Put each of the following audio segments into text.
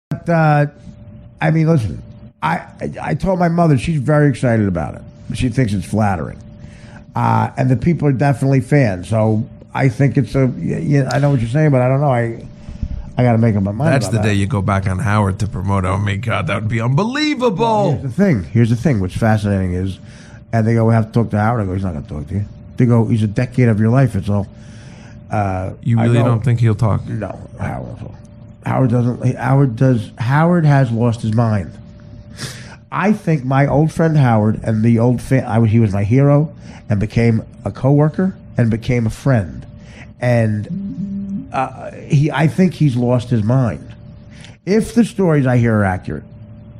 But I mean, listen. I told my mother she's very excited about it. She thinks it's flattering, and the people are definitely fans. So I think it's a. Yeah, I know what you're saying, but I don't know. I got to make up my mind. That's the day you go back on Howard to promote. Oh my God, that would be unbelievable. Well, here's the thing. What's fascinating is, and they go, we have to talk to Howard. I go, he's not going to talk to you. They go, he's a decade of your life. It's all. You really don't think he'll talk? No, Howard doesn't. Howard has lost his mind. I think my old friend Howard and the old he was my hero and became a coworker and became a friend, and I think he's lost his mind. If the stories I hear are accurate,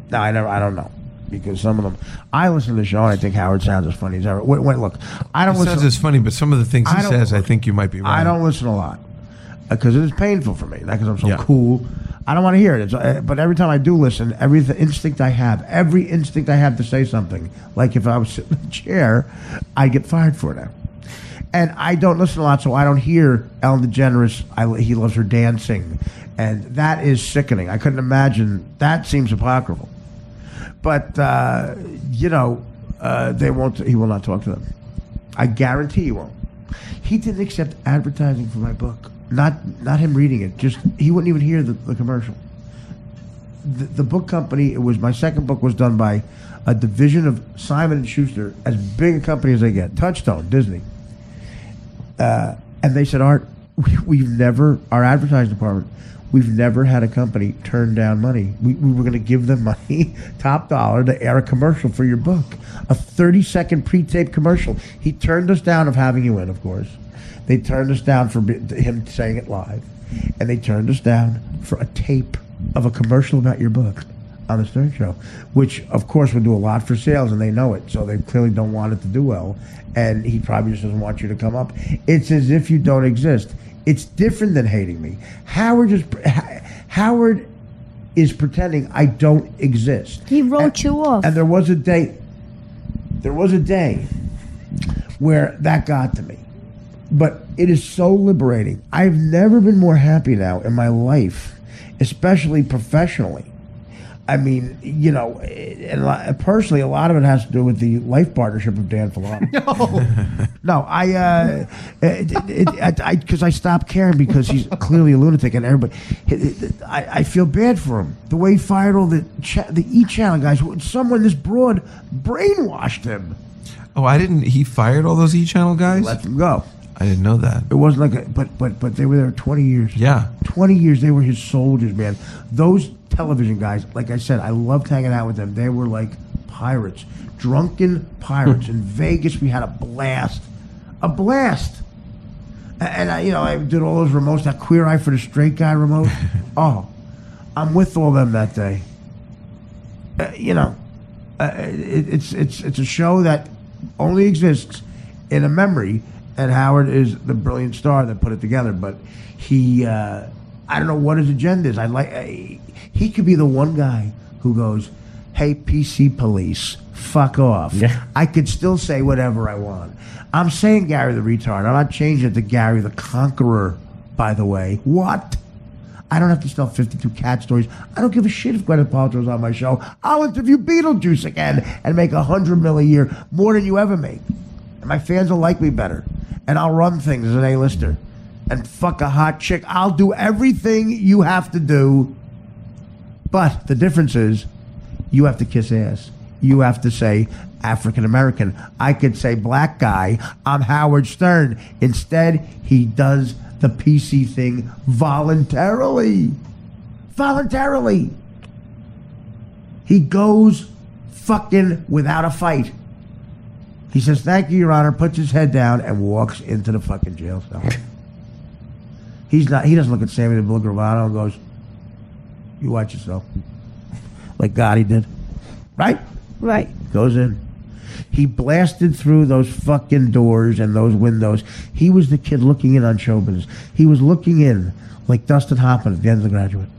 now I don't know, because some of them I listen to the show and I think Howard sounds as funny as ever. Wait, look, I don't. It sounds as funny, but some of the things he says, I think you might be right. I don't listen a lot because it is painful for me. Not because I'm so cool. I don't want to hear it. But every time I do listen, every instinct I have to say something. Like if I was sitting in a chair, I'd get fired for that. And I don't listen a lot, so I don't hear Ellen DeGeneres. He loves her dancing, and that is sickening. I couldn't imagine. That seems apocryphal. But they won't. He will not talk to them. I guarantee he won't. He didn't accept advertising for my book. Not him reading it. Just he wouldn't even hear the commercial. The book company. My second book was done by a division of Simon & Schuster, as big a company as they get. Touchstone, Disney. And they said, Art, our advertising department, we've never had a company turn down money. We were going to give them money, top dollar, to air a commercial for your book. A 30-second pre-taped commercial. He turned us down of having you in, of course. They turned us down for him saying it live. And they turned us down for a tape of a commercial about your book on the Stern Show, which, of course, would do a lot for sales, and they know it. So they clearly don't want it to do well. And he probably just doesn't want you to come up. It's as if you don't exist. It's different than hating me. Howard is pretending I don't exist. He wrote you off. And there was a day where that got to me. But it is so liberating. I've never been more happy now in my life, especially professionally. I mean, and personally, a lot of it has to do with the life partnership of Dan Filoni. No, because I stopped caring because he's clearly a lunatic, and everybody. I feel bad for him. The way he fired all the E Channel guys. This broad brainwashed him. Oh, he fired all those E Channel guys? Let them go. I didn't know that. It wasn't like but they were there 20 years. Yeah. 20 years, they were his soldiers, man. Those television guys, like I said, I loved hanging out with them. They were like pirates, drunken pirates. In Vegas, we had a blast. And I did all those remotes, that Queer Eye for the Straight Guy remote. Oh, I'm with all them that day. It's a show that only exists in a memory. And Howard is the brilliant star that put it together, but he, I don't know what his agenda is. He could be the one guy who goes, hey, PC police, fuck off. Yeah. I could still say whatever I want. I'm saying Gary the retard. I'm not changing it to Gary the conqueror, by the way. What? I don't have to tell 52 cat stories. I don't give a shit if Gwyneth Paltrow's on my show. I'll interview Beetlejuice again and make $100 million a year, more than you ever make. And my fans will like me better. And I'll run things as an A-lister. And fuck a hot chick. I'll do everything you have to do. But the difference is, you have to kiss ass. You have to say African American. I could say black guy. I'm Howard Stern. Instead, he does the PC thing voluntarily. Voluntarily. He goes fucking without a fight. He says, thank you, Your Honor, puts his head down and walks into the fucking jail cell. He doesn't look at Sammy the Bull Gravano and goes, you watch yourself. Like Gotti did. Right? Right. Goes in. He blasted through those fucking doors and those windows. He was the kid looking in on show business. He was looking in like Dustin Hoffman at the end of The Graduate.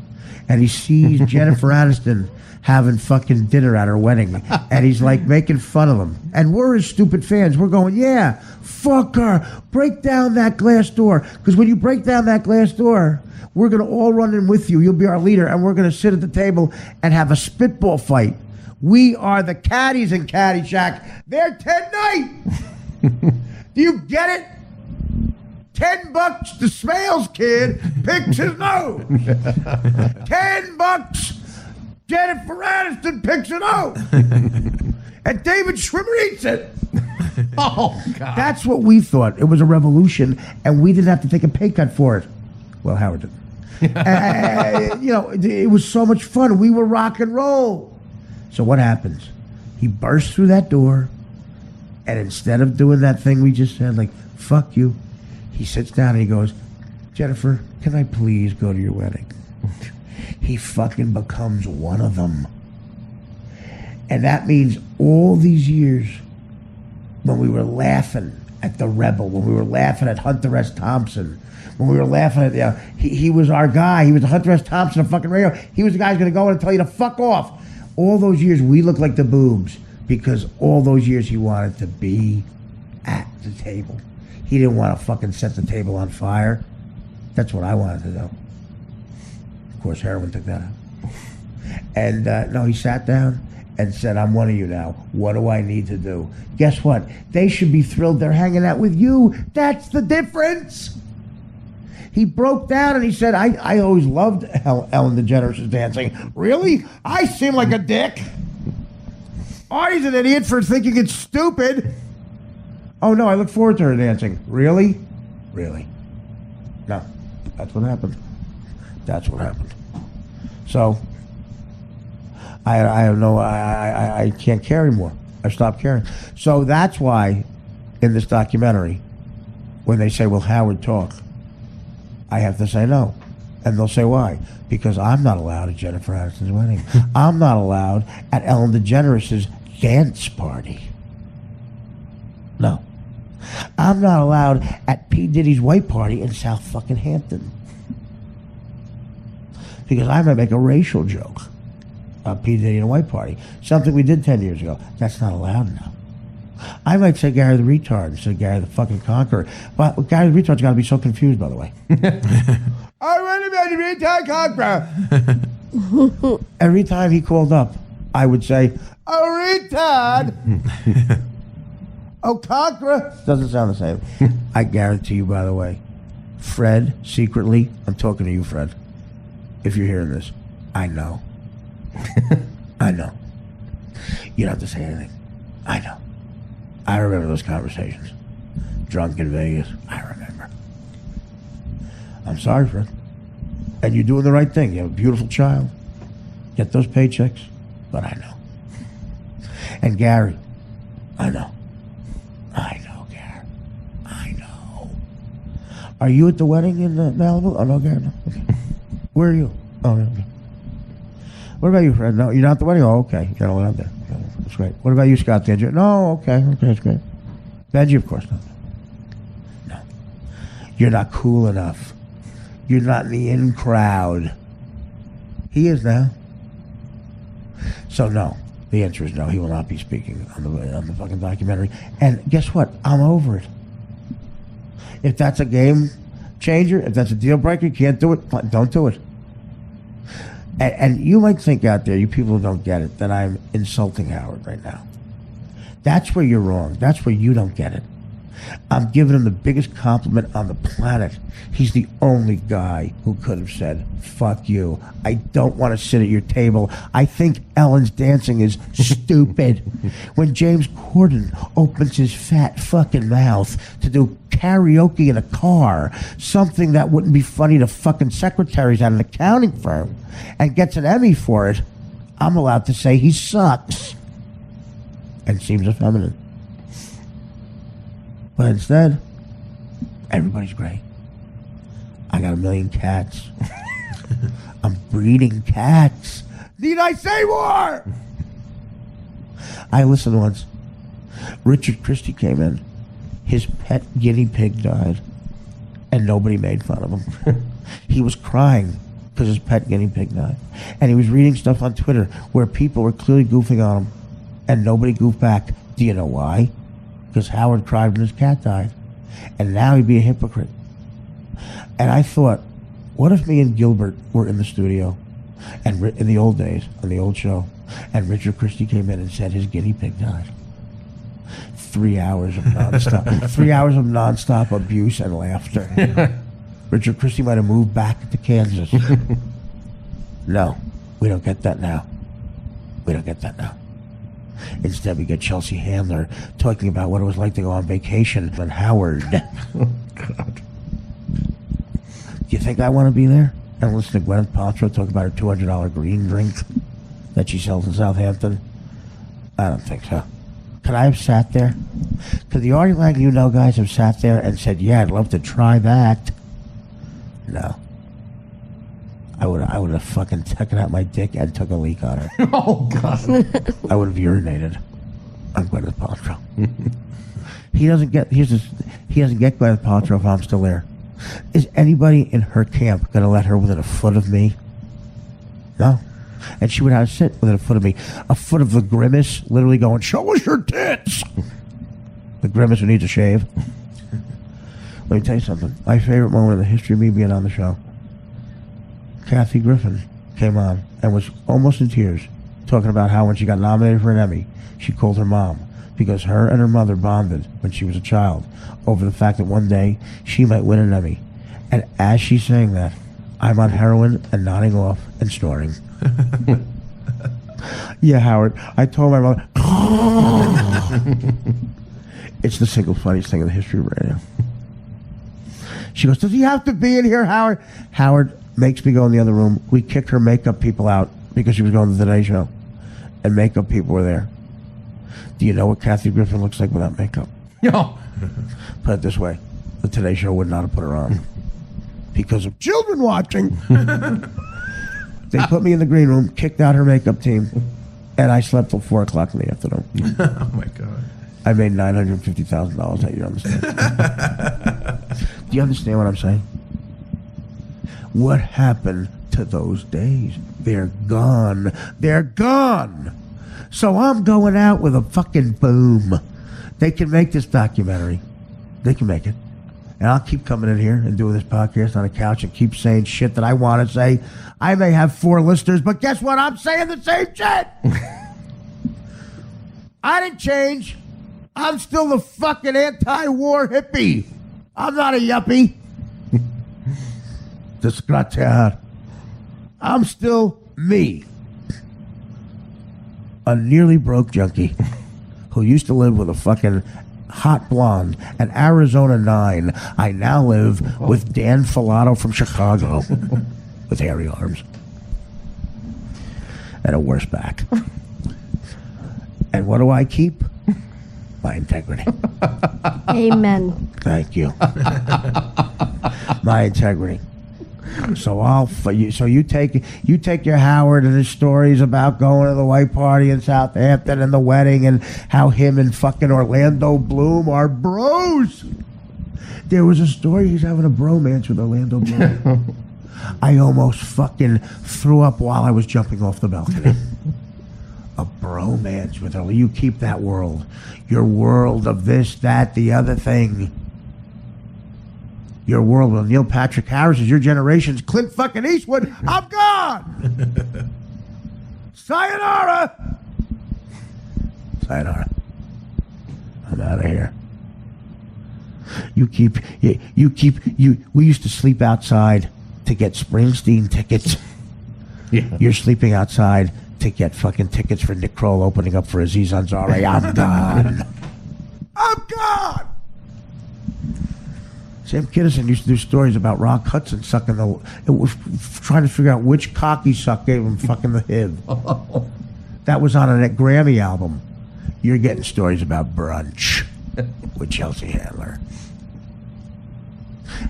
and he sees Jennifer Aniston having fucking dinner at her wedding, and he's like making fun of them. And we're his stupid fans. We're going, yeah, fuck her. Break down that glass door. Because when you break down that glass door, we're going to all run in with you. You'll be our leader, and we're going to sit at the table and have a spitball fight. We are the caddies in Caddyshack. They're Ted Knight. Do you get it? $10 the Smales kid picks his nose. $10 Jennifer Aniston picks it out. And David Schwimmer eats it. Oh, God. That's what we thought. It was a revolution, and we didn't have to take a pay cut for it. Well, Howard did. It was so much fun. We were rock and roll. So what happens? He bursts through that door, and instead of doing that thing we just said, like, fuck you, he sits down and he goes, Jennifer, can I please go to your wedding? He fucking becomes one of them. And that means all these years when we were laughing at the Rebel, when we were laughing at Hunter S. Thompson, when we were laughing at, he was our guy. He was the Hunter S. Thompson of fucking radio. He was the guy who's going to go in and tell you to fuck off. All those years we looked like the boobs because all those years he wanted to be at the table. He didn't want to fucking set the table on fire. That's what I wanted to do. Of course, heroin took that out. And no, he sat down and said, I'm one of you now. What do I need to do? Guess what? They should be thrilled they're hanging out with you. That's the difference. He broke down and he said, I always loved Ellen DeGeneres' dancing. Really? I seem like a dick. Artie's an idiot for thinking it's stupid. Oh, no, I look forward to her dancing. Really? Really? No, that's what happened. That's what happened. So, I can't care anymore. I stopped caring. So that's why, in this documentary, when they say, will Howard talk? I have to say no. And they'll say, why? Because I'm not allowed at Jennifer Aniston's wedding. I'm not allowed at Ellen DeGeneres' dance party. No. I'm not allowed at P. Diddy's white party in South fucking Hampton. Because I might make a racial joke of P. Diddy and a white party. Something we did 10 years ago. That's not allowed now. I might say Gary the Retard instead of Gary the fucking Conqueror. But Gary the Retard's got to be so confused, by the way. I want to be the Retard Conqueror. Every time he called up, I would say, oh, retard. Oh, Conqueror. Doesn't sound the same. I guarantee you, by the way, Fred, secretly, I'm talking to you, Fred. If you're hearing this, I know. I know. You don't have to say anything. I know. I remember those conversations. Drunk in Vegas. I remember. I'm sorry, Fred. And you're doing the right thing. You have a beautiful child. Get those paychecks. But I know. And Gary, I know. I know, Gary. I know. Are you at the wedding in Malibu? Oh, no, Gary, no. Okay. Where are you? Oh, okay. What about you, Fred? No, you're not at the wedding? Oh, okay. You're not allowed there. Okay, that's great. What about you, Scott? Did you? No, okay. Okay, that's great. Benji, of course not. No. You're not cool enough. You're not in the in crowd. He is now. So, no. The answer is no. He will not be speaking on the fucking documentary. And guess what? I'm over it. If that's a game changer, if that's a deal breaker, you can't do it, don't do it. And you might think out there, you people who don't get it, that I'm insulting Howard right now. That's where you're wrong. That's where you don't get it. I'm giving him the biggest compliment on the planet. He's the only guy who could have said, fuck you. I don't want to sit at your table. I think Ellen's dancing is stupid. When James Corden opens his fat fucking mouth to do karaoke in a car, something that wouldn't be funny to fucking secretaries at an accounting firm, and gets an Emmy for it, I'm allowed to say he sucks and seems effeminate. But instead, everybody's great. I got 1 million cats. I'm breeding cats. Need I say more? I listened once. Richard Christie came in. His pet guinea pig died. And nobody made fun of him. He was crying because his pet guinea pig died. And he was reading stuff on Twitter where people were clearly goofing on him, and nobody goofed back. Do you know why? Because Howard cried when his cat died. And now he'd be a hypocrite. And I thought, what if me and Gilbert were in the studio, and in the old days, on the old show, and Richard Christie came in and said his guinea pig died? 3 hours of nonstop, 3 hours of nonstop abuse and laughter. Richard Christie might have moved back to Kansas. No, we don't get that now. We don't get that now. Instead, we get Chelsea Handler talking about what it was like to go on vacation with Howard. Oh, God. Do you think I want to be there and listen to Gwyneth Paltrow talk about her $200 green drink that she sells in Southampton? I don't think so. Could I have sat there? Could the Artie Lang guys have sat there and said, yeah, I'd love to try that? No. I would have fucking taken out my dick and took a leak on her. Oh, God. I would have urinated on Gwyneth Paltrow. He doesn't get Gwyneth Paltrow if I'm still there. Is anybody in her camp going to let her within a foot of me? No. And she would have to sit within a foot of me. A foot of the Grimace, literally going, show us your tits! The Grimace who needs a shave. Let me tell you something. My favorite moment in the history of me being on the show. Kathy Griffin came on and was almost in tears, talking about how when she got nominated for an Emmy, she called her mom because her and her mother bonded when she was a child over the fact that one day she might win an Emmy. And as she's saying that, I'm on heroin and nodding off and snoring. Yeah, Howard, I told my mother. It's the single funniest thing in the history of radio. She goes, does he have to be in here, Howard? Howard makes me go in the other room. We kicked her makeup people out because she was going to the Today Show. And makeup people were there. Do you know what Kathy Griffin looks like without makeup? No. Put it this way. The Today Show would not have put her on. Because of children watching. They put me in the green room, kicked out her makeup team, and I slept till 4 o'clock in the afternoon. Oh my God. I made $950,000 that year on the stage. Do you understand what I'm saying? What happened to those days? They're gone. They're gone. So I'm going out with a fucking boom. They can make this documentary. They can make it. And I'll keep coming in here and doing this podcast on a couch and keep saying shit that I want to say. I may have 4 listeners, but guess what? I'm saying the same shit. I didn't change. I'm still the fucking anti-war hippie. I'm not a yuppie. Desgraciado. I'm still me. A nearly broke junkie who used to live with a fucking hot blonde at Arizona 9. I now live with Dan Filato from Chicago with hairy arms and a worse back. And what do I keep? My integrity. Amen. Thank you. My integrity. So you take your Howard and his stories about going to the white party in Southampton and the wedding and how him and fucking Orlando Bloom are bros. There was a story he's having a bromance with Orlando Bloom. I almost fucking threw up while I was jumping off the balcony. A bromance with her. You keep that world. Your world of this, that, the other thing. Your world with Neil Patrick Harris is your generation's Clint fucking Eastwood. I'm gone. Sayonara. Sayonara. I'm out of here. We used to sleep outside to get Springsteen tickets. Yeah. You're sleeping outside to get fucking tickets for Nick Kroll opening up for Aziz Ansari. I'm gone. I'm gone. Sam Kinison used to do stories about Rock Hudson sucking trying to figure out which cock he sucked gave him fucking the HIV. That was on a Grammy album. You're getting stories about brunch with Chelsea Handler.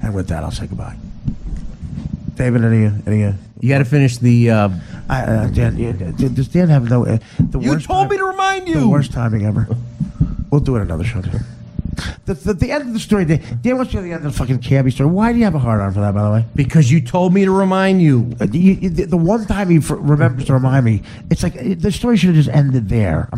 And with that, I'll say goodbye. David, any You got to finish the. Dan, does Dan have the You worst told me to remind you. the worst timing ever? We'll do it another show. the end of the story. Dan wants to know the end of the fucking cabbie story. Why do you have a hard on for that, by the way? because you told me to remind you. The one time he remembers to remind me, it's like the story should have just ended there.